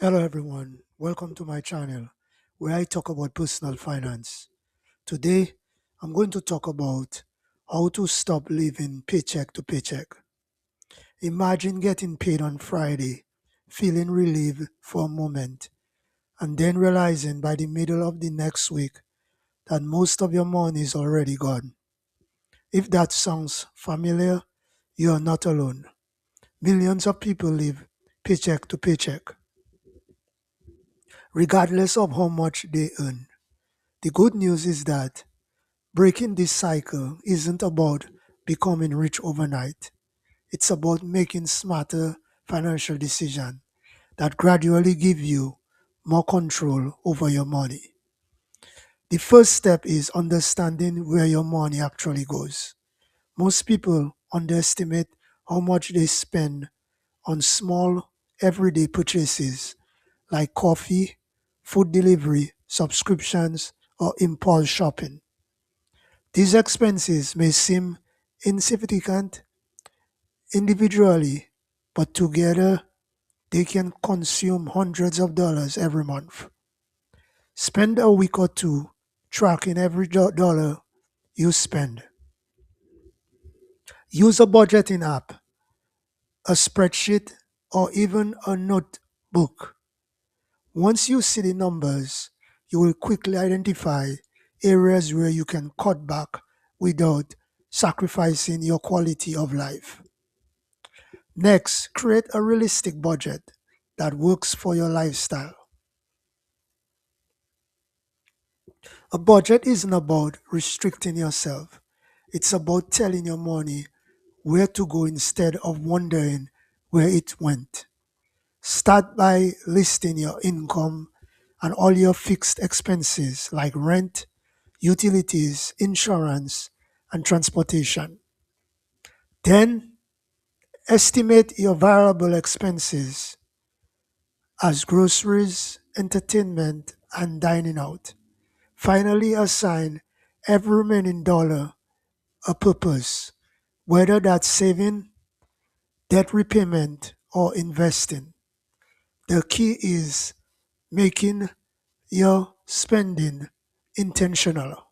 Hello everyone, welcome to my channel where I talk about personal finance. Today, I'm going to talk about how to stop living paycheck to paycheck. Imagine getting paid on Friday, feeling relieved for a moment, and then realizing by the middle of the next week that most of your money is already gone. If that sounds familiar, you are not alone. Millions of people live paycheck to paycheck, regardless of how much they earn. The good news is that breaking this cycle isn't about becoming rich overnight. It's about making smarter financial decisions that gradually give you more control over your money. The first step is understanding where your money actually goes. Most people underestimate how much they spend on small, everyday purchases like coffee, food delivery, subscriptions, or impulse shopping. These expenses may seem insignificant individually, but together they can consume hundreds of dollars every month. Spend a week or two tracking every dollar you spend. Use a budgeting app, a spreadsheet, or even a notebook. Once you see the numbers, you will quickly identify areas where you can cut back without sacrificing your quality of life. Next, create a realistic budget that works for your lifestyle. A budget isn't about restricting yourself, it's about telling your money where to go instead of wondering where it went. Start by listing your income and all your fixed expenses like rent, utilities, insurance, and transportation. Then estimate your variable expenses as groceries, entertainment, and dining out. Finally, assign every remaining dollar a purpose, whether that's saving, debt repayment, or investing. The key is making your spending intentional.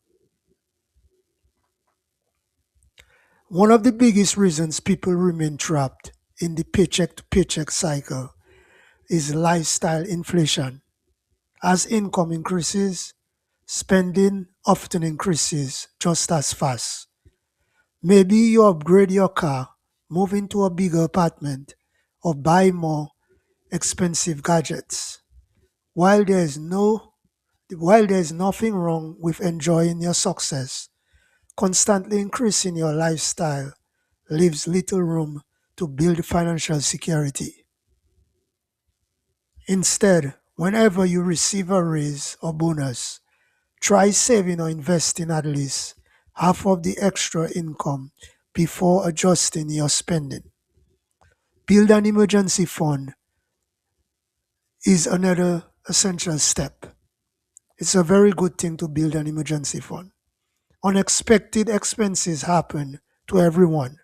One of the biggest reasons people remain trapped in the paycheck to paycheck cycle is lifestyle inflation. As income increases, spending often increases just as fast. Maybe you upgrade your car, move into a bigger apartment, or buy more expensive gadgets. While there is no while there is nothing wrong with enjoying your success, constantly increasing your lifestyle leaves little room to build financial security. Instead, whenever you receive a raise or bonus, try saving or investing at least half of the extra income before adjusting your spending. Build an emergency fund is another essential step. It's a very good thing to build an emergency fund. Unexpected expenses happen to everyone: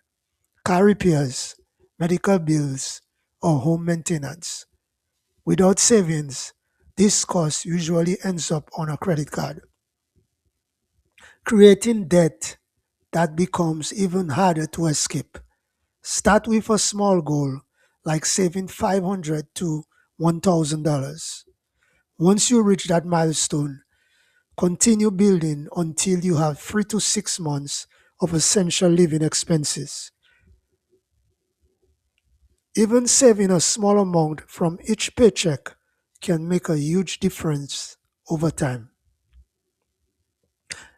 car repairs, medical bills, or home maintenance. Without savings, this cost usually ends up on a credit card, creating debt that becomes even harder to escape. Start with a small goal like saving $500 to $1,000. Once you reach that milestone, continue building until you have 3 to 6 months of essential living expenses. Even saving a small amount from each paycheck can make a huge difference over time.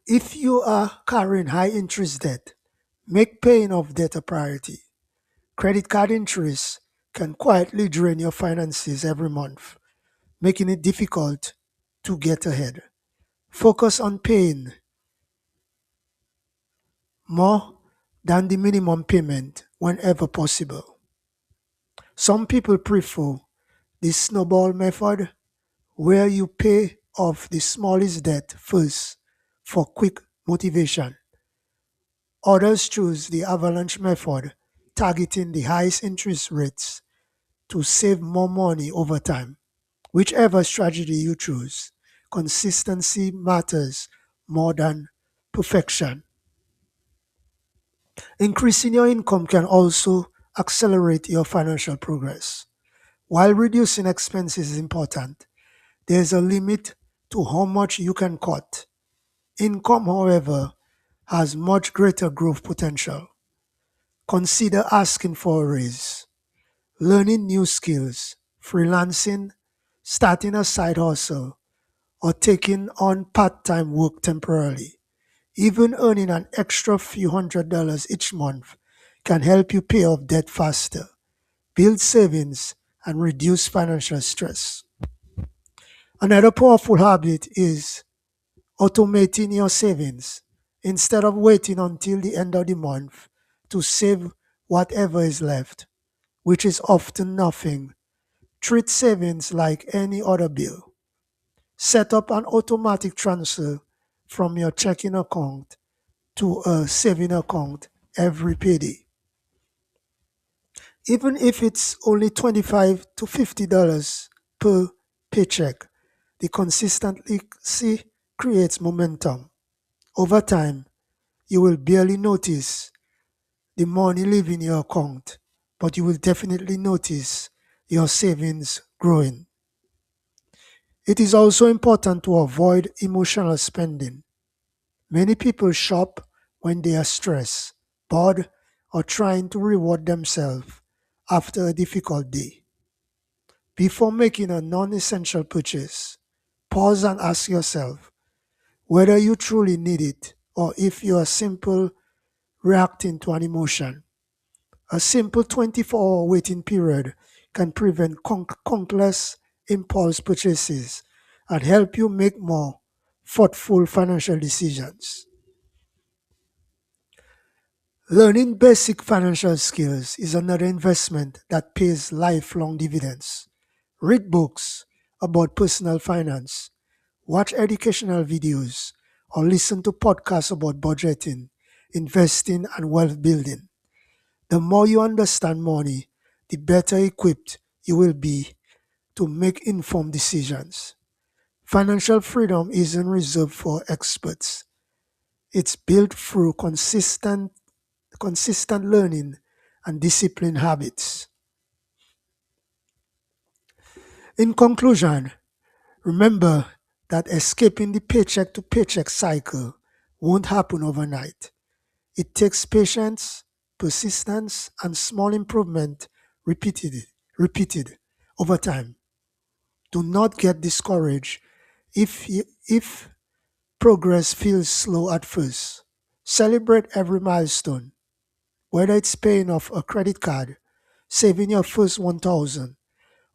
If you are carrying high interest debt, make paying off debt a priority. Credit card interest can quietly drain your finances every month, making it difficult to get ahead. Focus on paying more than the minimum payment whenever possible. Some people prefer the snowball method, where you pay off the smallest debt first for quick motivation. Others choose the avalanche method, targeting the highest interest rates to save more money over time. Whichever strategy you choose, consistency matters more than perfection. Increasing your income can also accelerate your financial progress. While reducing expenses is important, there is a limit to how much you can cut. Income, however, has much greater growth potential. Consider asking for a raise, learning new skills, freelancing, starting a side hustle, or taking on part time work temporarily. Even earning an extra few $100s each month can help you pay off debt faster, build savings, and reduce financial stress. Another powerful habit is automating your savings. Instead of waiting until the end of the month to save whatever is left, which is often nothing, treat savings like any other bill. Set up an automatic transfer from your checking account to a saving account every payday. Even if it's only $25 to $50 per paycheck, the consistency creates momentum. Over time, you will barely notice the money leaving your account, but you will definitely notice your savings growing. It is also important to avoid emotional spending. Many people shop when they are stressed, bored, or trying to reward themselves after a difficult day. Before making a non essential purchase, pause and ask yourself whether you truly need it or if you are simply reacting to an emotion. A simple 24-hour waiting period can prevent countless impulse purchases and help you make more thoughtful financial decisions. Learning basic financial skills is another investment that pays lifelong dividends. Read books about personal finance, watch educational videos, or listen to podcasts about budgeting, investing, and wealth building. The more you understand money, the better equipped you will be to make informed decisions. Financial freedom isn't reserved for experts. It's built through consistent learning and disciplined habits. In conclusion, remember that escaping the paycheck to paycheck cycle won't happen overnight. It takes patience, persistence, and small improvement repeated, repeated over time. Do not get discouraged if progress feels slow at first. Celebrate every milestone, whether it's paying off a credit card, saving your first 1000,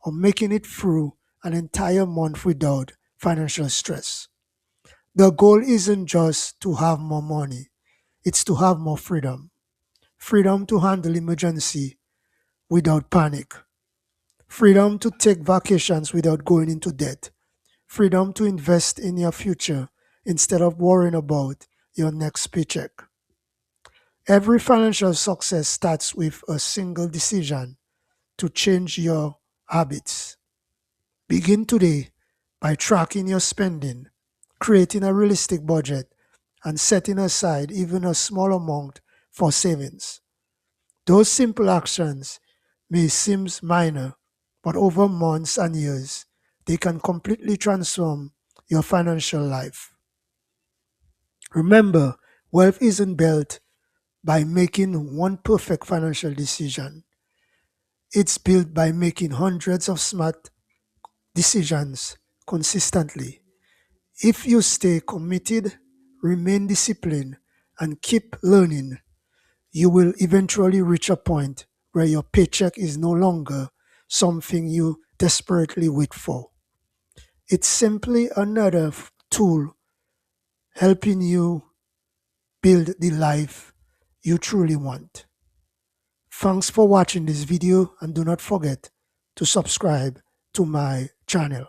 or making it through an entire month without financial stress. The goal isn't just to have more money, it's to have more freedom. Freedom to handle emergency without panic. Freedom to take vacations without going into debt. Freedom to invest in your future instead of worrying about your next paycheck. Every financial success starts with a single decision to change your habits. Begin today by tracking your spending, creating a realistic budget, and setting aside even a small amount for savings. Those simple actions may seem minor, but over months and years, they can completely transform your financial life. Remember, wealth isn't built by making one perfect financial decision. It's built by making hundreds of smart decisions consistently. If you stay committed, remain disciplined, and keep learning, you will eventually reach a point where your paycheck is no longer something you desperately wait for. It's simply another tool helping you build the life you truly want. Thanks for watching this video and do not forget to subscribe to my channel.